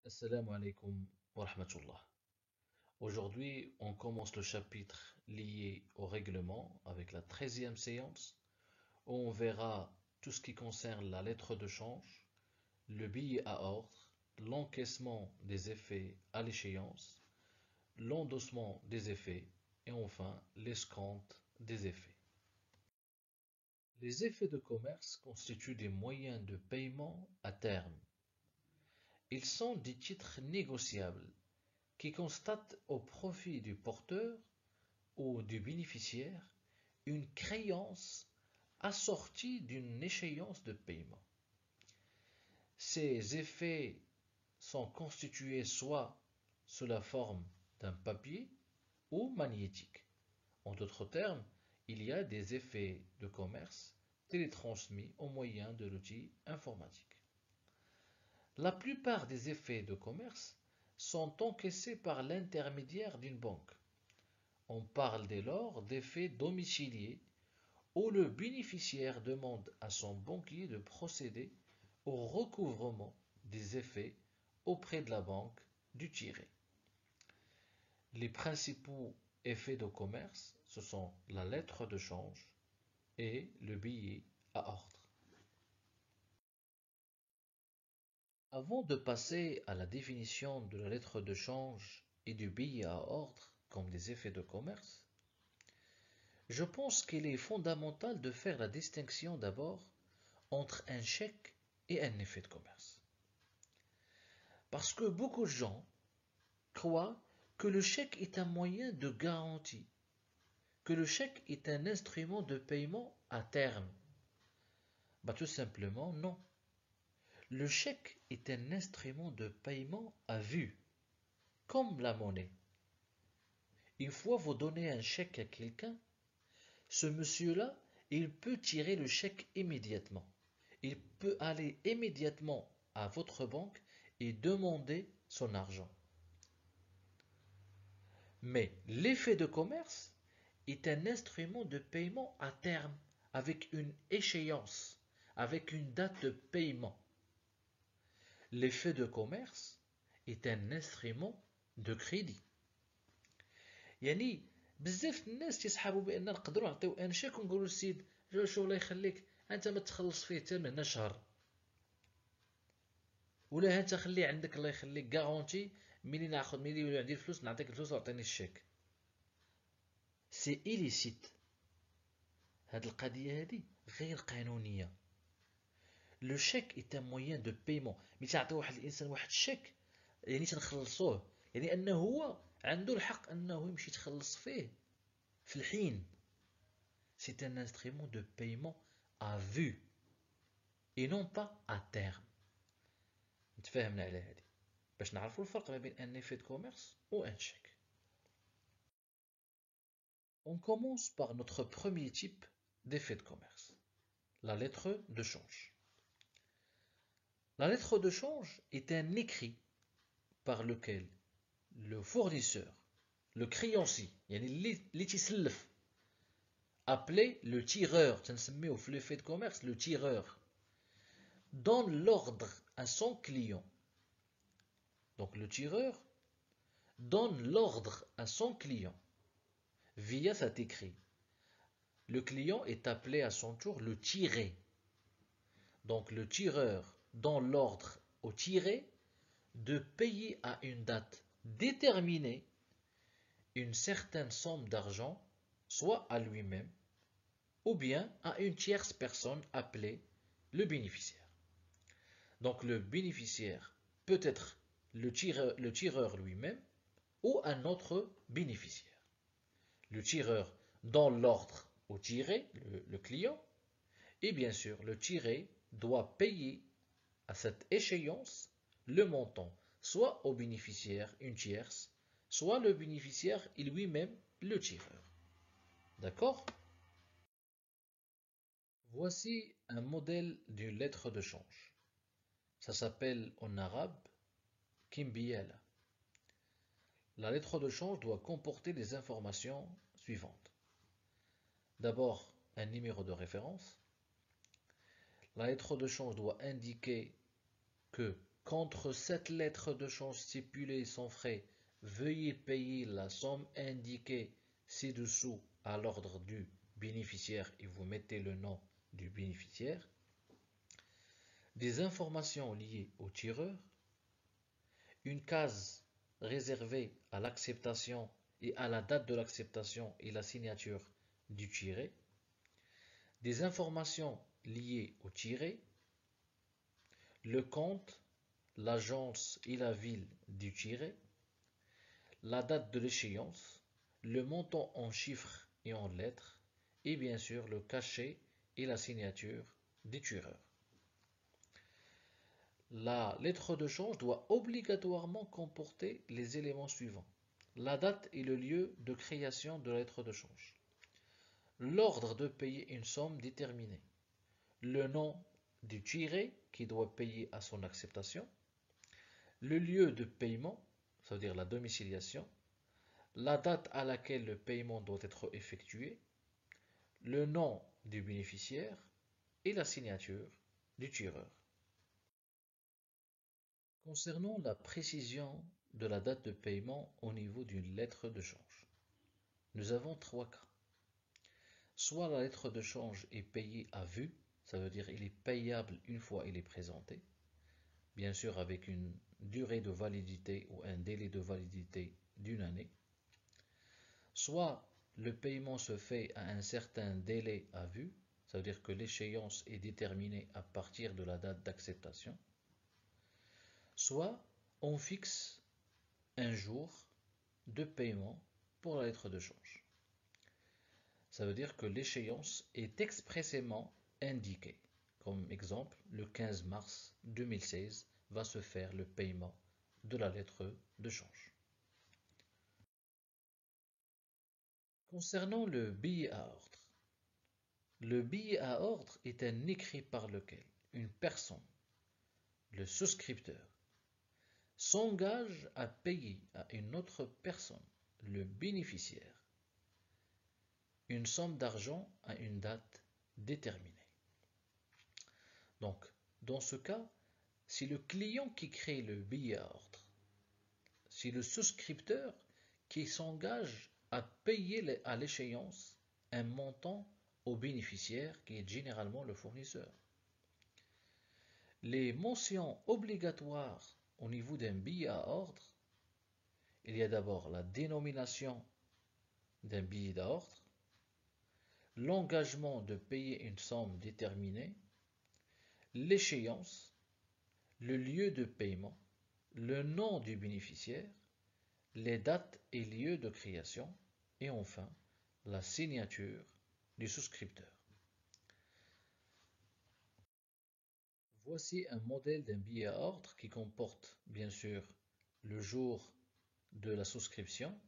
Assalamu alaikum wa rahmatullah. Aujourd'hui, on commence le chapitre lié au règlement avec la 13e séance où on verra tout ce qui concerne la lettre de change, le billet à ordre, l'encaissement des effets à l'échéance, l'endossement des effets et enfin l'escompte des effets. Les effets de commerce constituent des moyens de paiement à terme. Ils sont des titres négociables qui constate au profit du porteur ou du bénéficiaire une créance assortie d'une échéance de paiement. Ces effets sont constitués soit sous la forme d'un papier ou magnétique. En d'autres termes, il y a des effets de commerce télétransmis au moyen de l'outil informatique. La plupart des effets de commerce sont encaissés par l'intermédiaire d'une banque. On parle dès lors d'effet domicilié où le bénéficiaire demande à son banquier de procéder au recouvrement des effets auprès de la banque du tiré. Les principaux effets de commerce, ce sont la lettre de change et le billet à ordre. Avant de passer à la définition de la lettre de change et du billet à ordre comme des effets de commerce, je pense qu'il est fondamental de faire la distinction d'abord entre un chèque et un effet de commerce. Parce que beaucoup de gens croient que le chèque est un moyen de garantie, que le chèque est un instrument de paiement à terme. Tout simplement non. Le chèque est un instrument de paiement à vue, comme la monnaie. Une fois vous donnez un chèque à quelqu'un, ce monsieur-là, il peut tirer le chèque immédiatement. Il peut aller immédiatement à votre banque et demander son argent. Mais l'effet de commerce est un instrument de paiement à terme, avec une échéance, avec une date de paiement. L'effet de commerce est un instrument de crédit. يعني بزاف الناس تيسحبوا بان نقدروا نعطيو ان شيك ونقولوا للسيد شو الله يخليك انت ما تخلص فيه حتى من هنا شهر، ولا انت خليه عندك الله يخليك غارونتي، ملي ناخذ ملي يولي عندي الفلوس نعطيك الفلوس وعطيني الشيك. سي إليسيت. هاد القضيه هادي غير قانونيه. لو شيك ايت ان موين دو بيمون. ملي تعطي واحد الانسان واحد الشيك يعني تنخلصوه، يعني انه هو عنده الحق انه يمشي يتخلص فيه في الحين. C'est un instrument de paiement à vue et non pas à terme. نتفاهمنا على هذه باش نعرفوا الفرق ما بين un effet de commerce ou un chèque. On commence par notre premier type d'effet de commerce, la lettre de change. La lettre de change est un écrit par lequel le fournisseur, le créancier, يعني اللي تيسلف، appelé le tireur, تنسميوه في l'effet de commerce le tireur, donne l'ordre à son client. Donc le tireur donne l'ordre à son client via cet écrit. Le client est appelé à son tour le tiré. Donc le tireur donne l'ordre au tiré de payer à une date déterminée une certaine somme d'argent, soit à lui-même, ou bien à une tierce personne appelée le bénéficiaire. Donc le bénéficiaire peut être le tireur lui-même ou un autre bénéficiaire. Le tireur donne l'ordre au tiré, le client, et bien sûr, le tiré doit payer à cette échéance le montant, soit au bénéficiaire une tierce, soit le bénéficiaire est lui-même le tireur. D'accord? Voici un modèle d'une lettre de change. Ça s'appelle en arabe Kimbiyala. La lettre de change doit comporter les informations suivantes. D'abord, un numéro de référence. La lettre de change doit indiquer que Contre cette lettre de change stipulée sans frais, veuillez payer la somme indiquée ci-dessous à l'ordre du bénéficiaire et vous mettez le nom du bénéficiaire. Des informations liées au tireur, une case réservée à l'acceptation et à la date de l'acceptation et la signature du tiré, des informations liées au tiré, le compte, l'agence et la ville du tiré, la date de l'échéance, le montant en chiffres et en lettres, et bien sûr le cachet et la signature du tireur. La lettre de change doit obligatoirement comporter les éléments suivants: la date et le lieu de création de la lettre de change, l'ordre de payer une somme déterminée, le nom du tiré qui doit payer à son acceptation, le lieu de paiement, ça veut dire la domiciliation, la date à laquelle le paiement doit être effectué, le nom du bénéficiaire et la signature du tireur. Concernant la précision de la date de paiement au niveau d'une lettre de change, nous avons trois cas. Soit la lettre de change est payée à vue, ça veut dire il est payable une fois il est présenté, bien sûr avec une durée de validité ou un délai de validité d'une année. Soit le paiement se fait à un certain délai à vue, ça veut dire que l'échéance est déterminée à partir de la date d'acceptation. Soit on fixe un jour de paiement pour la lettre de change. Ça veut dire que l'échéance est expressément indiquée. Comme exemple, le 15 mars 2016 va se faire le paiement de la lettre de change. Concernant le billet à ordre, le billet à ordre est un écrit par lequel une personne, le souscripteur, s'engage à payer à une autre personne, le bénéficiaire, une somme d'argent à une date déterminée. Donc, dans ce cas, c'est le client qui crée le billet à ordre. C'est le souscripteur qui s'engage à payer à l'échéance un montant au bénéficiaire qui est généralement le fournisseur. Les mentions obligatoires au niveau d'un billet à ordre, il y a d'abord la dénomination d'un billet d'ordre, l'engagement de payer une somme déterminée, l'échéance, le lieu de paiement, le nom du bénéficiaire, les dates et lieux de création, et enfin la signature du souscripteur. Voici un modèle d'un billet à ordre qui comporte bien sûr le jour de la souscription,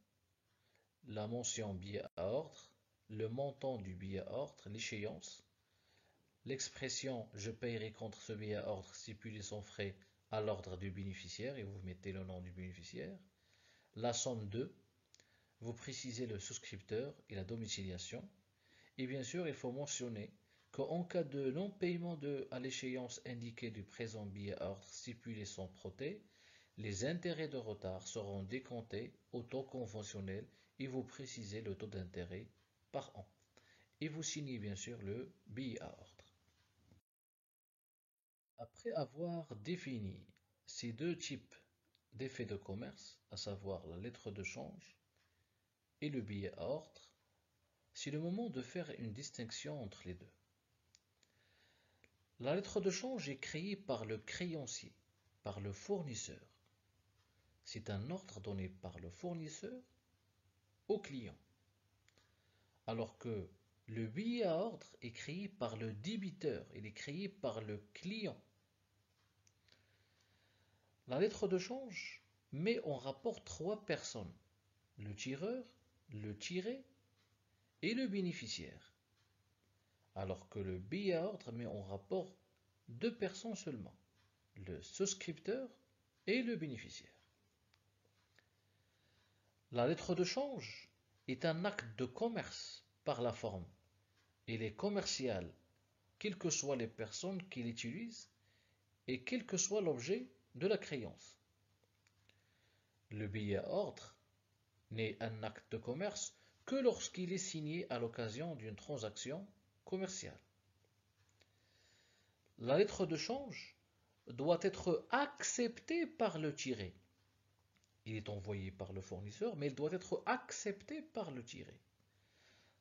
la mention billet à ordre, le montant du billet à ordre, l'échéance, l'expression je paierai contre ce billet à ordre stipulé sans frais à l'ordre du bénéficiaire et vous mettez le nom du bénéficiaire, la somme 2, vous précisez le souscripteur et la domiciliation, et bien sûr il faut mentionner qu'en cas de non-paiement à l'échéance indiquée du présent billet à ordre stipulé sans proté, les intérêts de retard seront décomptés au taux conventionnel et vous précisez le taux d'intérêt par an. Et vous signez bien sûr le billet à ordre. Après avoir défini ces deux types d'effets de commerce, à savoir la lettre de change et le billet à ordre, c'est le moment de faire une distinction entre les deux. La lettre de change est créée par le créancier, par le fournisseur. C'est un ordre donné par le fournisseur au client, alors que le billet à ordre est créé par le débiteur, il est créé par le client. La lettre de change met en rapport trois personnes, le tireur, le tiré et le bénéficiaire, alors que le billet à ordre met en rapport deux personnes seulement, le souscripteur et le bénéficiaire. La lettre de change est un acte de commerce par la forme. Elle est commerciale, quelles que soient les personnes qui l'utilisent et quel que soit l'objet de la créance. Le billet à ordre n'est un acte de commerce que lorsqu'il est signé à l'occasion d'une transaction commerciale. La lettre de change doit être acceptée par le tiré. Il est envoyé par le fournisseur, mais il doit être accepté par le tiré.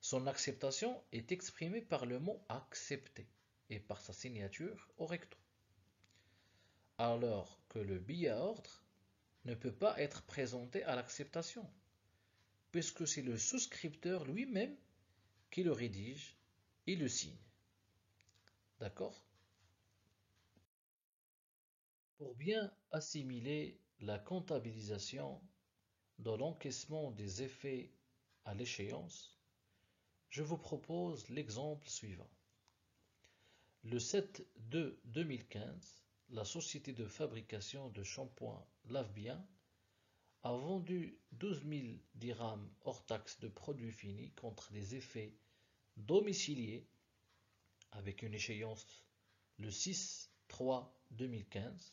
Son acceptation est exprimée par le mot accepté et par sa signature au recto. Alors que le billet à ordre ne peut pas être présenté à l'acceptation, puisque c'est le souscripteur lui-même qui le rédige et le signe. D'accord? Pour bien assimiler la comptabilisation dans l'encaissement des effets à l'échéance, je vous propose l'exemple suivant. Le 7/2/2015, la société de fabrication de shampoing Lave-Bien a vendu 12 000 dirhams hors taxe de produits finis contre des effets domiciliés avec une échéance le 6/3/2015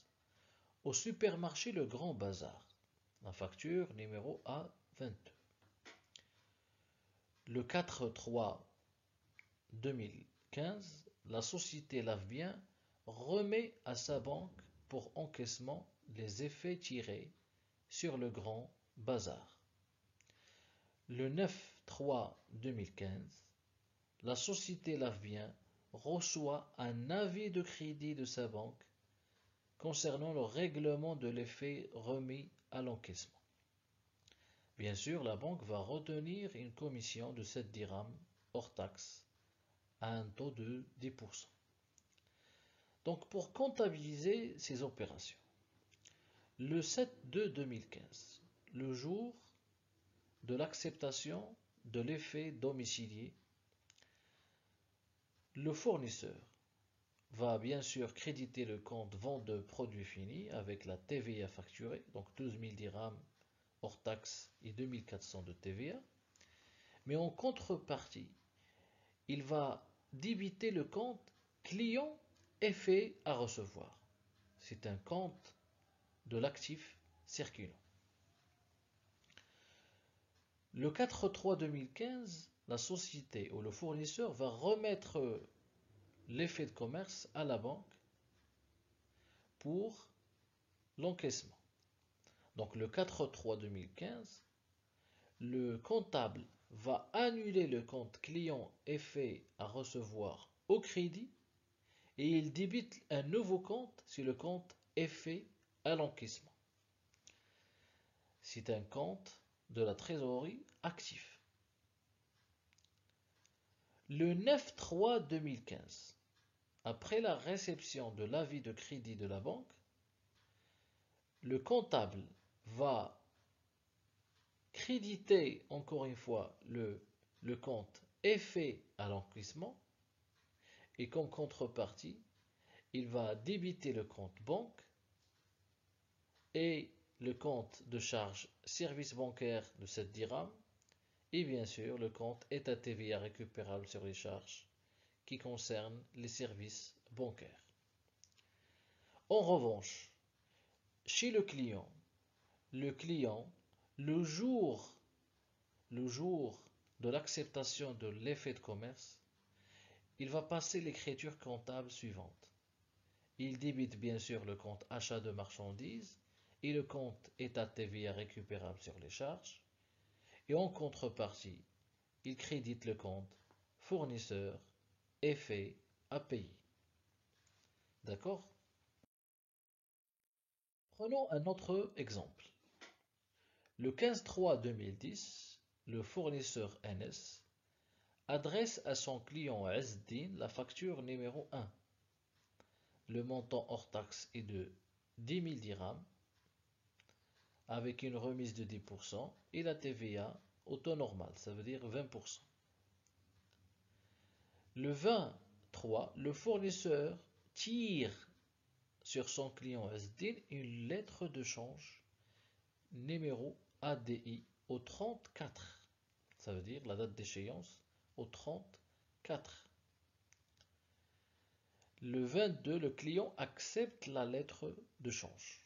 au supermarché Le Grand Bazar. La facture numéro A22. Le 4/3/2015, la société Lave-Bien remet à sa banque pour encaissement les effets tirés sur le Grand Bazar. Le 9/3/2015, la société Lave-Bien reçoit un avis de crédit de sa banque concernant le règlement de l'effet remis à l'encaissement. Bien sûr, la banque va retenir une commission de 7 dirhams hors taxe à un taux de 10%. Donc, pour comptabiliser ces opérations, le 7/2/2015, le jour de l'acceptation de l'effet domicilié, le fournisseur va bien sûr créditer le compte vente de produits finis avec la TVA facturée, donc 12 000 dirhams hors taxe et 2400 de TVA, mais en contrepartie, il va débiter le compte client effet à recevoir. C'est un compte de l'actif circulant. Le 4/3/2015, la société ou le fournisseur va remettre l'effet de commerce à la banque pour l'encaissement. Donc le 4/3/2015, le comptable va annuler le compte client effet à recevoir au crédit et il débite un nouveau compte sur le compte effet à l'encaissement. C'est un compte de la trésorerie actif. Le 9/3/2015, après la réception de l'avis de crédit de la banque, le comptable va créditer encore une fois le compte effet à l'encaissement et comme contrepartie, il va débiter le compte banque et le compte de charge service bancaire de 7 dirhams et bien sûr le compte état TVA récupérable sur les charges qui concernent les services bancaires. En revanche, chez le client, le jour de l'acceptation de l'effet de commerce, il va passer l'écriture comptable suivante. Il débite bien sûr le compte achat de marchandises et le compte état TVA récupérable sur les charges. Et en contrepartie, il crédite le compte fournisseur effet à payer. D'accord? Prenons un autre exemple. Le 15/3/2010, le fournisseur NS adresse à son client Asdin la facture numéro 1. Le montant hors taxe est de 10 000 dirhams avec une remise de 10% et la TVA au taux normal, ça veut dire 20%. Le 23, le fournisseur tire sur son client Asdin une lettre de change numéro ADI au 34. Ça veut dire la date d'échéance au 34. Le 22, le client accepte la lettre de change.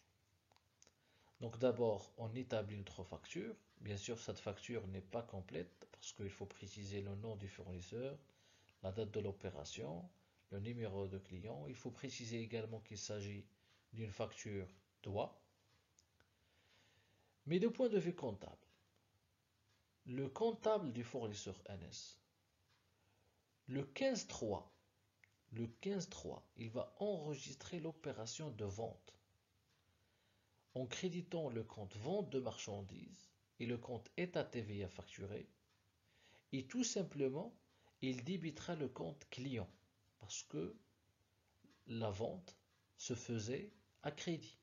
Donc d'abord, on établit notre facture. Bien sûr, cette facture n'est pas complète parce qu'il faut préciser le nom du fournisseur, la date de l'opération, le numéro de client. Il faut préciser également qu'il s'agit d'une facture DOI. Mais de point de vue comptable, le comptable du fournisseur NS, le 15-3, il va enregistrer l'opération de vente en créditant le compte vente de marchandises et le compte état TVA facturé, et tout simplement, il débitera le compte client parce que la vente se faisait à crédit.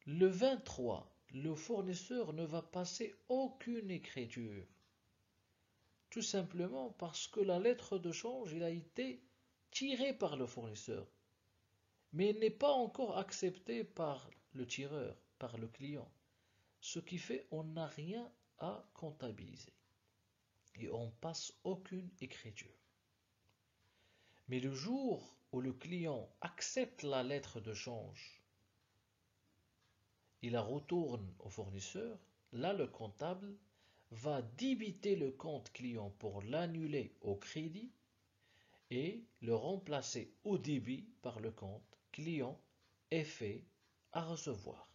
Le 23, le fournisseur ne va passer aucune écriture, tout simplement parce que la lettre de change a été tirée par le fournisseur, mais elle n'est pas encore acceptée par le tireur, par le client. Ce qui fait qu'on n'a rien à comptabiliser et on passe aucune écriture. Mais le jour où le client accepte la lettre de change, il la retourne au fournisseur, là le comptable va débiter le compte client pour l'annuler au crédit et le remplacer au débit par le compte client effet à recevoir.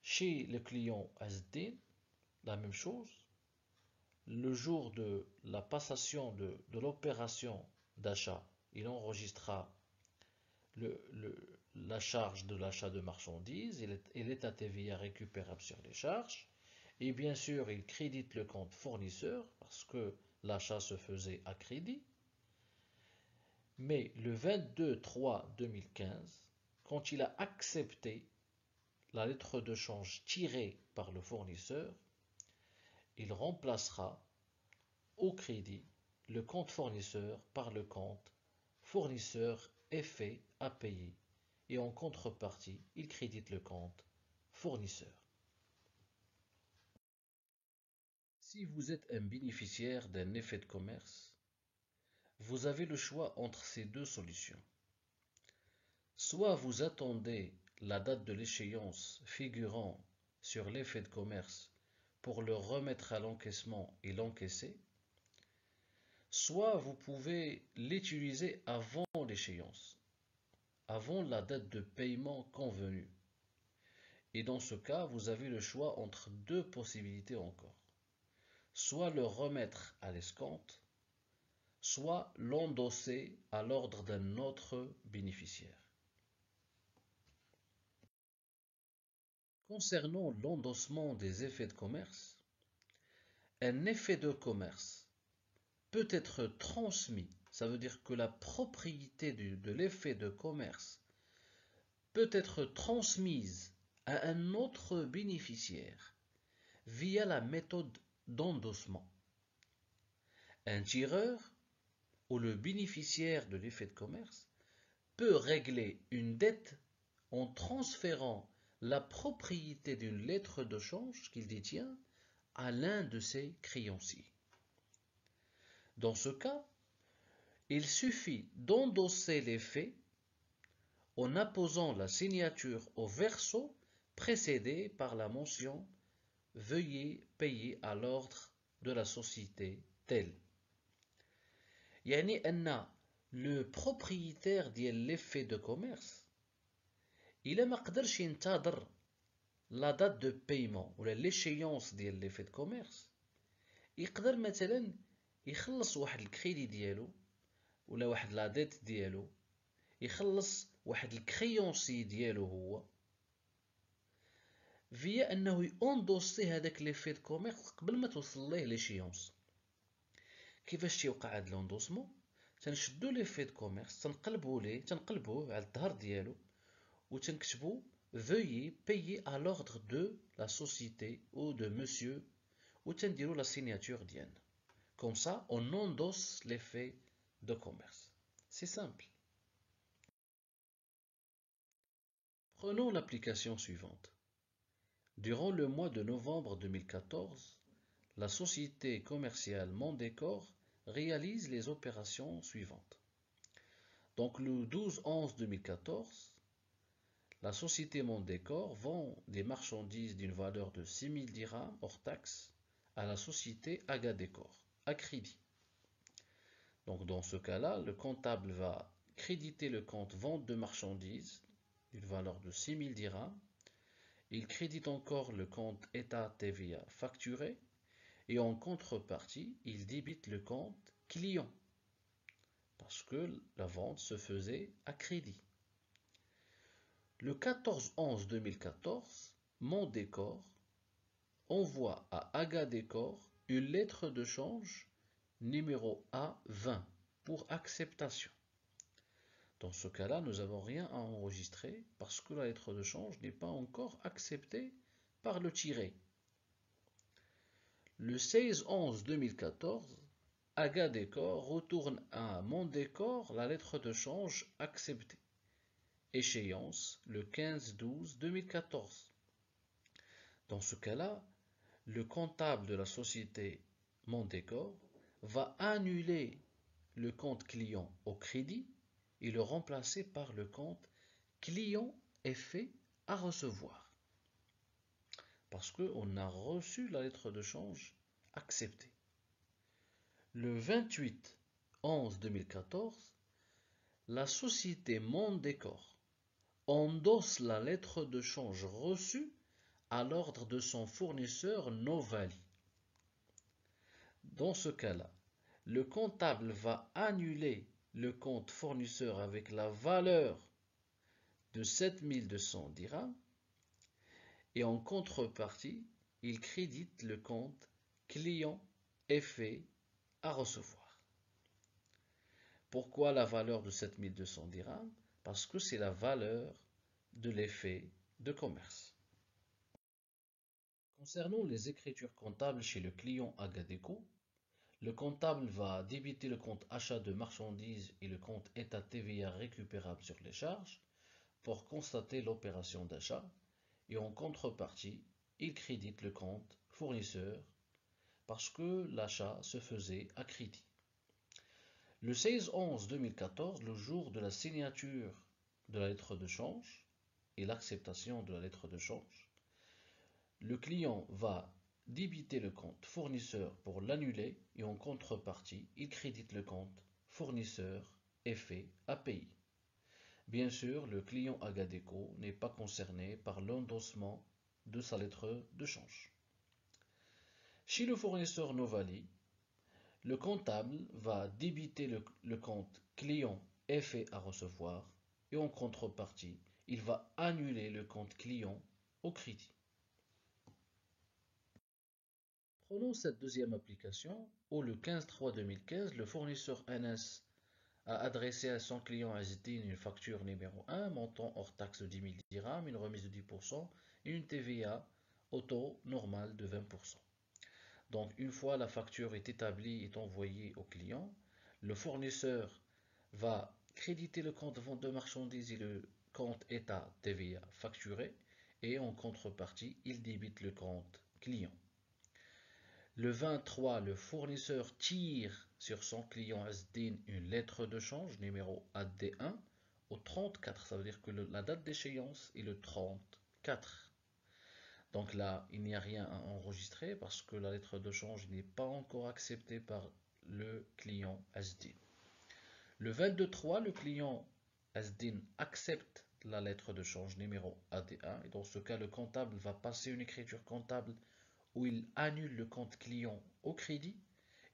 Chez le client Asdin, la même chose. Le jour de la passation de l'opération d'achat, il enregistrera la charge de l'achat de marchandises et l'état TVA récupérable sur les charges. Et bien sûr, il crédite le compte fournisseur parce que l'achat se faisait à crédit. Mais le 22/3/2015, quand il a accepté la lettre de change tirée par le fournisseur, il remplacera au crédit le compte fournisseur par le compte fournisseur effet à payer et en contrepartie, il crédite le compte fournisseur. Si vous êtes un bénéficiaire d'un effet de commerce, vous avez le choix entre ces deux solutions. Soit vous attendez la date de l'échéance figurant sur l'effet de commerce pour le remettre à l'encaissement et l'encaisser, soit vous pouvez l'utiliser avant l'échéance, avant la date de paiement convenue. Et dans ce cas, vous avez le choix entre deux possibilités encore. Soit le remettre à l'escompte, soit l'endosser à l'ordre d'un autre bénéficiaire. Concernant l'endossement des effets de commerce, un effet de commerce peut être transmis, ça veut dire que la propriété de l'effet de commerce peut être transmise à un autre bénéficiaire via la méthode d'endossement. Un tireur ou le bénéficiaire de l'effet de commerce peut régler une dette en transférant la propriété d'une lettre de change qu'il détient à l'un de ses créanciers. Dans ce cas, il suffit d'endosser les faits en apposant la signature au verso précédé par la mention « Veuillez payer à l'ordre de la société telle ». يعني أن le propriétaire ديال l'effet de commerce إلا ما قدرش ينتظر la date de paiement ولا l'échéance ديال l'effet de commerce يقدر مثلا يخلص واحد الكريدي ديالو ولا واحد لا ديت ديالو يخلص واحد الكريونسي ديالو هو فيا انه يوندوسي هذاك ليفي دو كوميرس قبل ما توصل ليه ليشيونس. كيفاش تيوقع هذا لوندوسمون؟ تنشدو ليفي دو كوميرس تنقلبوه على الظهر ديالو وتنكتبو veuillez payer à l'ordre de la société ou de monsieur وتنديرو la signature ديالنا. Comme ça, on endosse l'effet de commerce. C'est simple. Prenons l'application suivante. Durant le mois de novembre 2014, la société commerciale Mondécor réalise les opérations suivantes. Donc le 12/11/2014, la société Mondécor vend des marchandises d'une valeur de 6 000 dirhams hors taxe à la société Agadécor, à crédit. Donc dans ce cas-là, le comptable va créditer le compte vente de marchandises d'une valeur de 6 000 dirhams. Il crédite encore le compte État TVA facturé et en contrepartie, il débite le compte client parce que la vente se faisait à crédit. Le 14/11/2014, Mondécor envoie à Agadécor une lettre de change numéro A20 pour acceptation. Dans ce cas-là, nous n'avons rien à enregistrer parce que la lettre de change n'est pas encore acceptée par le tiré. Le 16/11/2014, Agadécor retourne à Mondécor la lettre de change acceptée. Échéance le 15/12/2014. Dans ce cas-là, le comptable de la société Mondécor va annuler le compte client au crédit et le remplacer par le compte client effet à recevoir. Parce qu'on a reçu la lettre de change acceptée. Le 28/11/2014, la société Mondécor endosse la lettre de change reçue à l'ordre de son fournisseur Novali. Dans ce cas-là, le comptable va annuler le compte fournisseur avec la valeur de 7 200 dirhams et en contrepartie, il crédite le compte client effet à recevoir. Pourquoi la valeur de 7 200 dirhams? Parce que c'est la valeur de l'effet de commerce. Concernant les écritures comptables chez le client Agadéco, le comptable va débiter le compte achat de marchandises et le compte état TVA récupérable sur les charges pour constater l'opération d'achat et en contrepartie, il crédite le compte fournisseur parce que l'achat se faisait à crédit. Le 16/11/2014, le jour de la signature de la lettre de change et l'acceptation de la lettre de change, le client va débiter le compte fournisseur pour l'annuler et en contrepartie, il crédite le compte fournisseur effet à payer. Bien sûr, le client Agadéco n'est pas concerné par l'endossement de sa lettre de change. Chez le fournisseur Novali, le comptable va débiter le compte client effet à recevoir et en contrepartie, il va annuler le compte client au crédit. Prenons cette deuxième application où le 15/3/2015, le fournisseur NS a adressé à son client Azdin une facture numéro 1, montant hors taxe de 10 000 dirhams, une remise de 10% et une TVA au taux normal de 20%. Donc une fois la facture est établie et envoyée au client, le fournisseur va créditer le compte vente de marchandises et le compte état TVA facturé et en contrepartie, il débite le compte client. Le 23, le fournisseur tire sur son client Asdin une lettre de change numéro AD1 au 34. Ça veut dire que la date d'échéance est le 34. Donc là, il n'y a rien à enregistrer parce que la lettre de change n'est pas encore acceptée par le client Asdin. Le 22/3, le client Asdin accepte la lettre de change numéro AD1 et dans ce cas, le comptable va passer une écriture comptable où il annule le compte client au crédit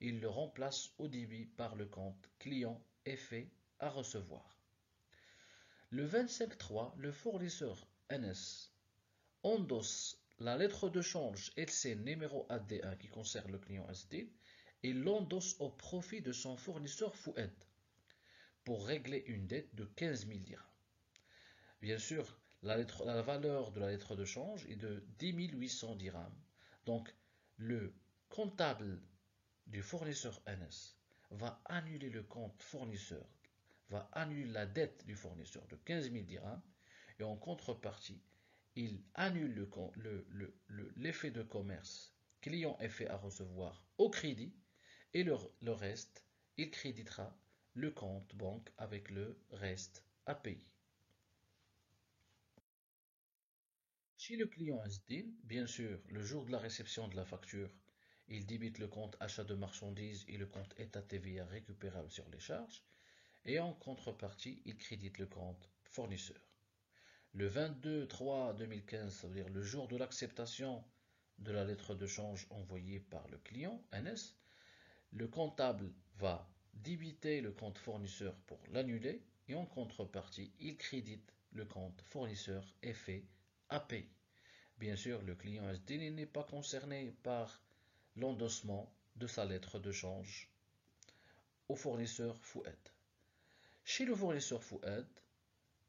et il le remplace au débit par le compte client effet à recevoir. Le 25/3, le fournisseur NS endosse la lettre de change LC numéro AD1 qui concerne le client SD et l'endosse au profit de son fournisseur Fouad pour régler une dette de 15 000 dirhams. Bien sûr, la valeur de la lettre de change est de 10 800 dirhams. Donc, le comptable du fournisseur NS va annuler le compte fournisseur, va annuler la dette du fournisseur de 15 000 dirhams et en contrepartie, il annule l'effet de commerce client effet à recevoir au crédit et le reste, il créditera le compte banque avec le reste à payer. Chez le client Asdin, bien sûr, le jour de la réception de la facture, il débite le compte achat de marchandises et le compte état TVA récupérable sur les charges, et en contrepartie, il crédite le compte fournisseur. Le 22/3/2015, ça veut dire le jour de l'acceptation de la lettre de change envoyée par le client NS, le comptable va débiter le compte fournisseur pour l'annuler et en contrepartie, il crédite le compte fournisseur effet API. Bien sûr, le client SDN n'est pas concerné par l'endossement de sa lettre de change au fournisseur Fouad. Chez le fournisseur Fouad,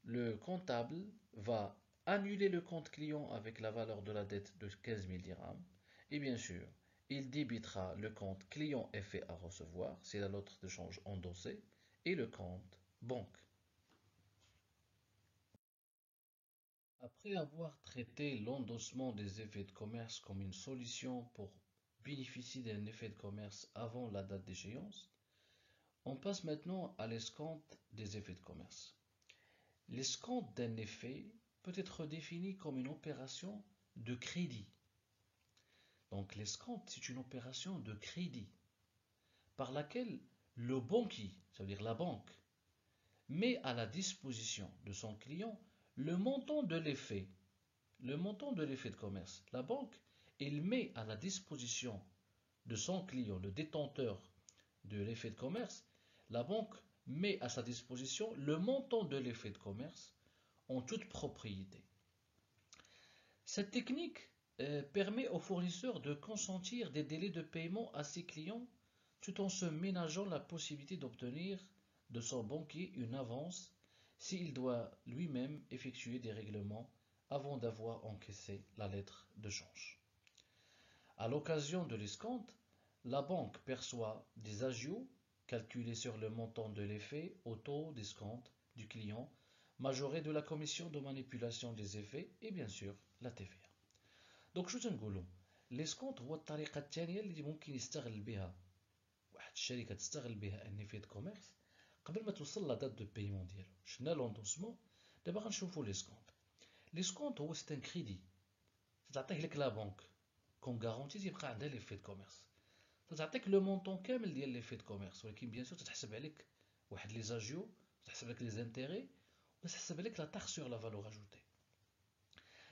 le comptable va annuler le compte client avec la valeur de la dette de 15 000 dirhams et bien sûr, il débitera le compte client effet à recevoir, c'est la lettre de change endossée, et le compte banque. Après avoir traité l'endossement des effets de commerce comme une solution pour bénéficier d'un effet de commerce avant la date d'échéance, on passe maintenant à l'escompte des effets de commerce. L'escompte d'un effet peut être défini comme une opération de crédit. Donc l'escompte, c'est une opération de crédit par laquelle le banquier, ça veut dire la banque, met à la disposition de son client le montant de l'effet, de commerce. La banque, elle met à la disposition de son client, le détenteur de l'effet de commerce, la banque met à sa disposition le montant de l'effet de commerce en toute propriété. Cette technique permet aux fournisseurs de consentir des délais de paiement à ses clients tout en se ménageant la possibilité d'obtenir de son banquier une avance s'il doit lui-même effectuer des règlements avant d'avoir encaissé la lettre de change. À l'occasion de l'escompte, la banque perçoit des agios calculés sur le montant de l'effet au taux d'escompte du client, majoré de la commission de manipulation des effets et bien sûr la TVA. دونك شو تنقولوا ليسكونت هو الطريقه الثانيه اللي ممكن يستغل بها واحد الشركه تستغل بها ان في كوميرس قبل ما توصل لا دات دو بايمون ديالو. شفنا لوندوسمون، دابا غنشوفوا ليسكونت هو سيت ان كريدي تعطيه لك لا بنك كون غارونتي تيبقى عندها لي في كوميرس، تعطيك لو مونطون كامل ديال لي في كوميرس، ولكن بيان سور تتحسب عليك واحد لي زاجيو، تحسب لك لي زانتيري وتحسب عليك لا تاخ سور لا فالور اجوتي.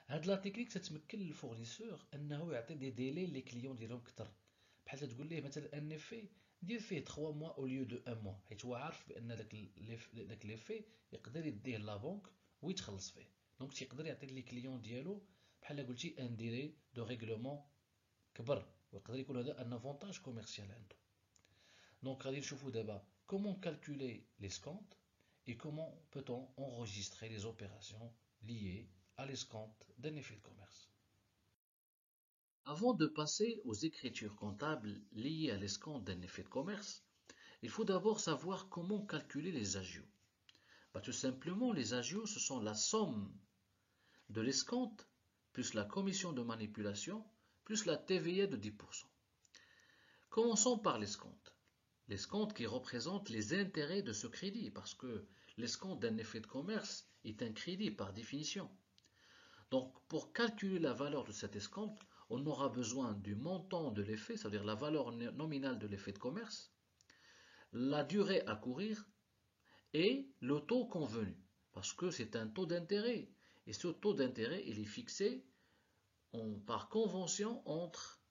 هاد لا تكنيك تتمكن للفورنيسور انه يعطي دي ديلي لي كليون ديالهم كثر، بحال تقول ليه مثلا ان في دير فيه 3 موا او ليو دو 1 موا، حيت هو عارف بان داك لي في يقدر يديه لا بنك ويتخلص فيه. دونك تيقدر يعطي لي كليون ديالو بحال قلتي ان ديلي دو ريغلومون كبر، ويقدر يكون هذا ان افونتاج كوميرسيال عنده. دونك غادي نشوفوا دابا comment calculer l'escompte et comment peut-on enregistrer les opérations liées à l'escompte d'un effet de commerce. Avant de passer aux écritures comptables liées à l'escompte d'un effet de commerce, il faut d'abord savoir comment calculer les agios. Tout simplement, les agios, ce sont la somme de l'escompte plus la commission de manipulation plus la TVA de 10%. Commençons par l'escompte. L'escompte qui représente les intérêts de ce crédit, parce que l'escompte d'un effet de commerce est un crédit par définition. Donc, pour calculer la valeur de cet escompte, on aura besoin du montant de l'effet, c'est-à-dire la valeur nominale de l'effet de commerce, la durée à courir et le taux convenu, parce que c'est un taux d'intérêt. Et ce taux d'intérêt, il est fixé par convention entre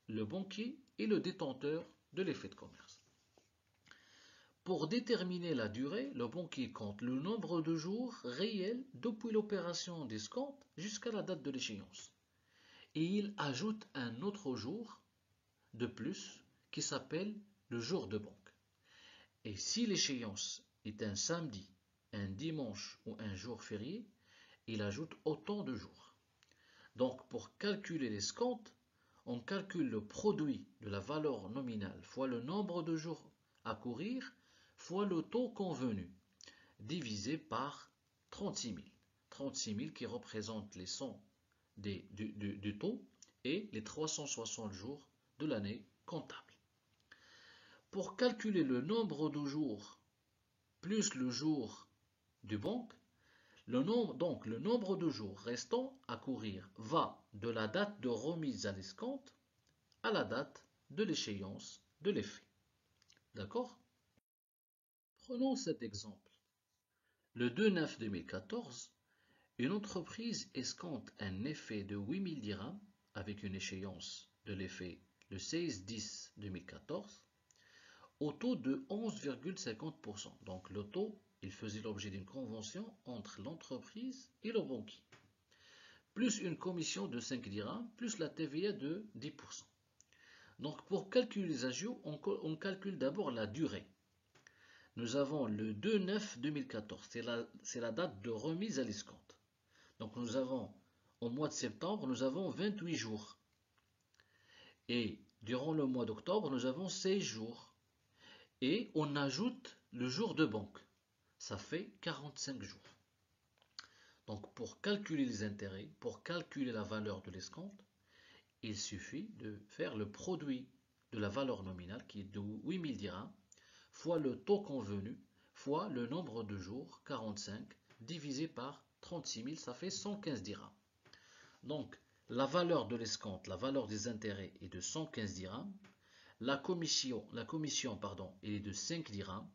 le banquier et le détenteur de l'effet de commerce. Pour déterminer la durée, le banquier compte le nombre de jours réels depuis l'opération d'escompte jusqu'à la date de l'échéance. Et il ajoute un autre jour de plus qui s'appelle le jour de banque. Et si l'échéance est un samedi, un dimanche ou un jour férié, il ajoute autant de jours. Donc pour calculer l'escompte, on calcule le produit de la valeur nominale fois le nombre de jours à courir fois le taux convenu, divisé par 36 000. 36 000 qui représente les 100 du taux et les 360 jours de l'année comptable. Pour calculer le nombre de jours plus le jour du banque, Donc, le nombre de jours restants à courir va de la date de remise à l'escompte à la date de l'échéance de l'effet. D'accord? Prenons cet exemple. Le 2/9/2014, une entreprise escompte un effet de 8000 dirhams avec une échéance de l'effet le 16/10/2014 au taux de 11,50%. Donc le taux, il faisait l'objet d'une convention entre l'entreprise et le banquier, plus une commission de 5 dirhams, plus la TVA de 10%. Donc pour calculer les agios, on calcule d'abord la durée. Nous avons le 2/9/2014, c'est la date de remise à l'escompte. Donc nous avons, au mois de septembre, nous avons 28 jours. Et durant le mois d'octobre, nous avons 16 jours. Et on ajoute le jour de banque. Ça fait 45 jours. Donc pour calculer les intérêts, pour calculer la valeur de l'escompte, il suffit de faire le produit de la valeur nominale qui est de 8000 dirhams fois le taux convenu fois le nombre de jours, 45, divisé par 36 000, ça fait 115 dirhams. Donc la valeur de l'escompte, la valeur des intérêts est de 115 dirhams. La commission est de 5 dirhams.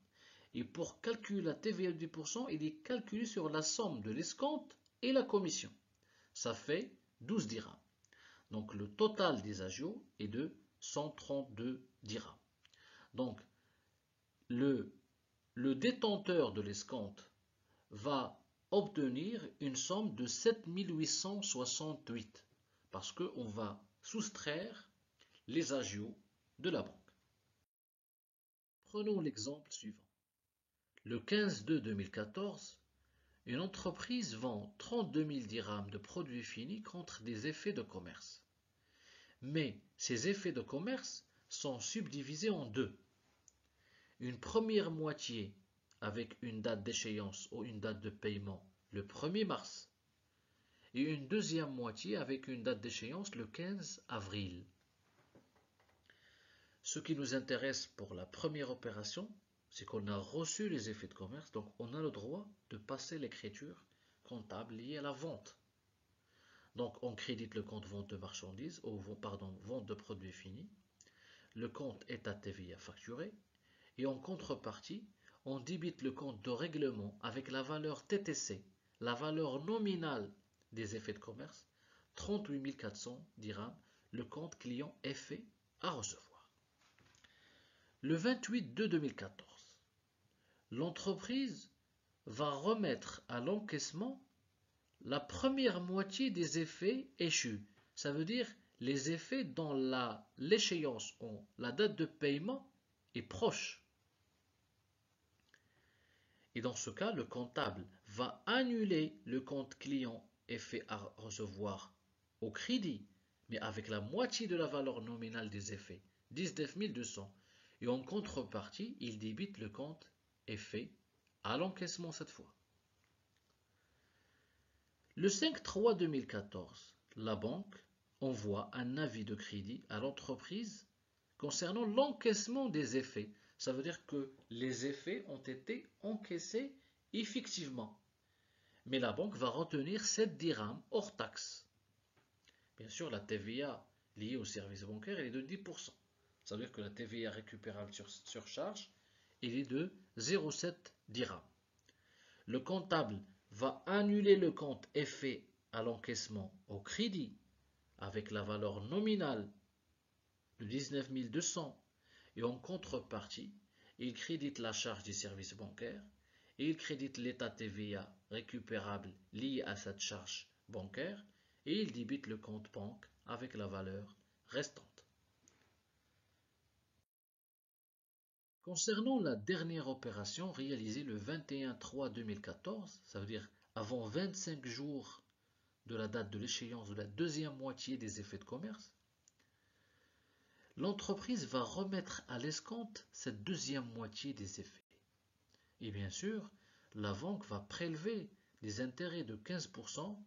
Et pour calculer la TVA de 10%, il est calculé sur la somme de l'escompte et la commission. Ça fait 12 dirhams. Donc le total des agios est de 132 dirhams. Donc le détenteur de l'escompte va obtenir une somme de 7868 parce qu'on va soustraire les agios de la banque. Prenons l'exemple suivant. Le 15/2/2014, une entreprise vend 32 000 dirhams de produits finis contre des effets de commerce. Mais ces effets de commerce sont subdivisés en deux. Une première moitié avec une date d'échéance ou une date de paiement le 1er mars et une deuxième moitié avec une date d'échéance le 15 avril. Ce qui nous intéresse pour la première opération, c'est qu'on a reçu les effets de commerce, donc on a le droit de passer l'écriture comptable liée à la vente. Donc on crédite le compte vente de marchandises, ou vente de produits finis, le compte état TVA facturé, et en contrepartie, on débite le compte de règlement avec la valeur TTC, la valeur nominale des effets de commerce, 38 400 dirhams, le compte client effet à recevoir. Le 28/2/2014, l'entreprise va remettre à l'encaissement la première moitié des effets échus. Ça veut dire les effets dont l'échéance, la date de paiement est proche. Et dans ce cas, le comptable va annuler le compte client effet à recevoir au crédit, mais avec la moitié de la valeur nominale des effets, 19 200. Et en contrepartie, il débite le compte effet à l'encaissement cette fois. Le 5/3/2014, la banque envoie un avis de crédit à l'entreprise concernant l'encaissement des effets. Ça veut dire que les effets ont été encaissés effectivement. Mais la banque va retenir 7 dirhams hors taxe. Bien sûr, la TVA liée au service bancaire elle est de 10%. Ça veut dire que la TVA récupérable sur charge elle est de 0,7 dirhams. Le comptable va annuler le compte effet à l'encaissement au crédit avec la valeur nominale de 19 200 et en contrepartie, il crédite la charge des services bancaires et il crédite l'état TVA récupérable lié à cette charge bancaire et il débite le compte banque avec la valeur restante. Concernant la dernière opération réalisée le 21/3/2014, ça veut dire avant 25 jours de la date de l'échéance de la deuxième moitié des effets de commerce, l'entreprise va remettre à l'escompte cette deuxième moitié des effets. Et bien sûr, la banque va prélever des intérêts de 15%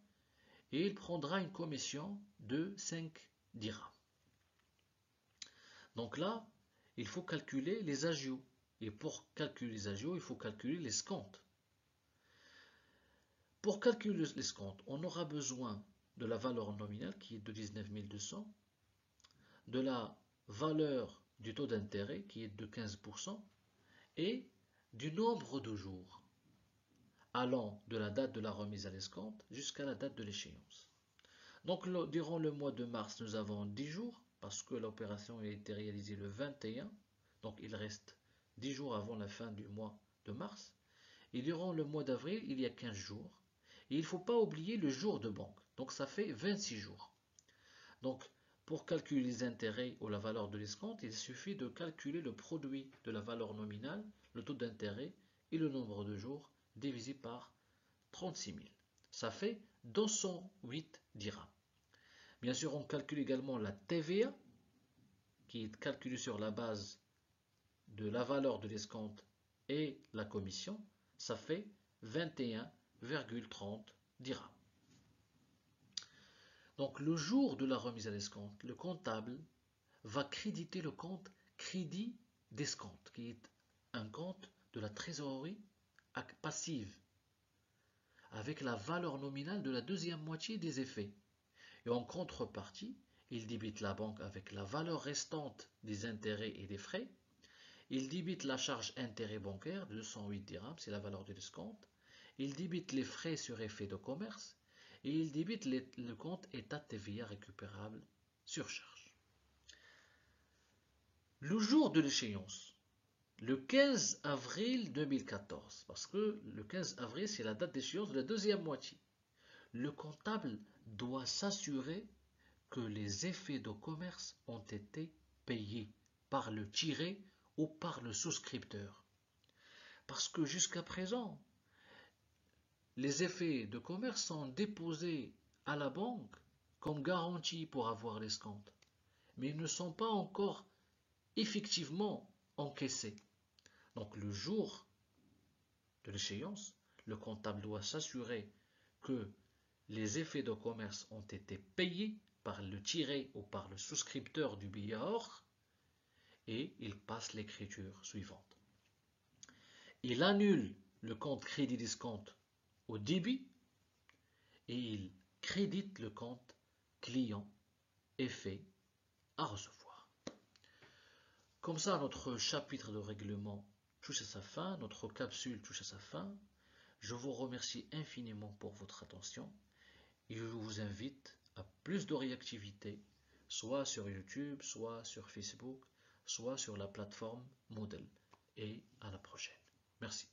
et il prendra une commission de 5 dirhams. Donc là, il faut calculer les agios. Et pour calculer les agios, il faut calculer l'escompte. Pour calculer l'escompte, on aura besoin de la valeur nominale qui est de 19 200, de la valeur du taux d'intérêt qui est de 15% et du nombre de jours allant de la date de la remise à l'escompte jusqu'à la date de l'échéance. Donc durant le mois de mars, nous avons 10 jours parce que l'opération a été réalisée le 21, donc il reste 10 jours avant la fin du mois de mars. Et durant le mois d'avril, il y a 15 jours. Et il ne faut pas oublier le jour de banque, donc ça fait 26 jours. Donc pour calculer les intérêts ou la valeur de l'escompte, il suffit de calculer le produit de la valeur nominale, le taux d'intérêt et le nombre de jours divisé par 36 000. Ça fait 208 dirhams. Bien sûr, on calcule également la TVA, qui est calculée sur la base de la valeur de l'escompte et la commission. Ça fait 21,30 dirhams. Donc le jour de la remise à l'escompte, le comptable va créditer le compte crédit d'escompte, qui est un compte de la trésorerie passive, avec la valeur nominale de la deuxième moitié des effets. Et en contrepartie, il débite la banque avec la valeur restante des intérêts et des frais. Il débite la charge intérêt bancaire de 208 dirhams, c'est la valeur de l'escompte. Il débite les frais sur effet de commerce. Et il débite le compte état TVA récupérable sur charge. Le jour de l'échéance, le 15 avril 2014, parce que le 15 avril, c'est la date d'échéance de la deuxième moitié. Le comptable doit s'assurer que les effets de commerce ont été payés par le tiré ou par le souscripteur. Parce que jusqu'à présent, les effets de commerce sont déposés à la banque comme garantie pour avoir l'escompte, mais ils ne sont pas encore effectivement encaissés. Donc le jour de l'échéance, le comptable doit s'assurer que les effets de commerce ont été payés par le tiré ou par le souscripteur du billet or et il passe l'écriture suivante. Il annule le compte crédit d'escompte au débit et il crédite le compte client effet à recevoir. Comme ça, notre chapitre de règlement touche à sa fin, notre capsule touche à sa fin. Je vous remercie infiniment pour votre attention et je vous invite à plus de réactivité, soit sur YouTube, soit sur Facebook, soit sur la plateforme Moodle. Et à la prochaine. Merci.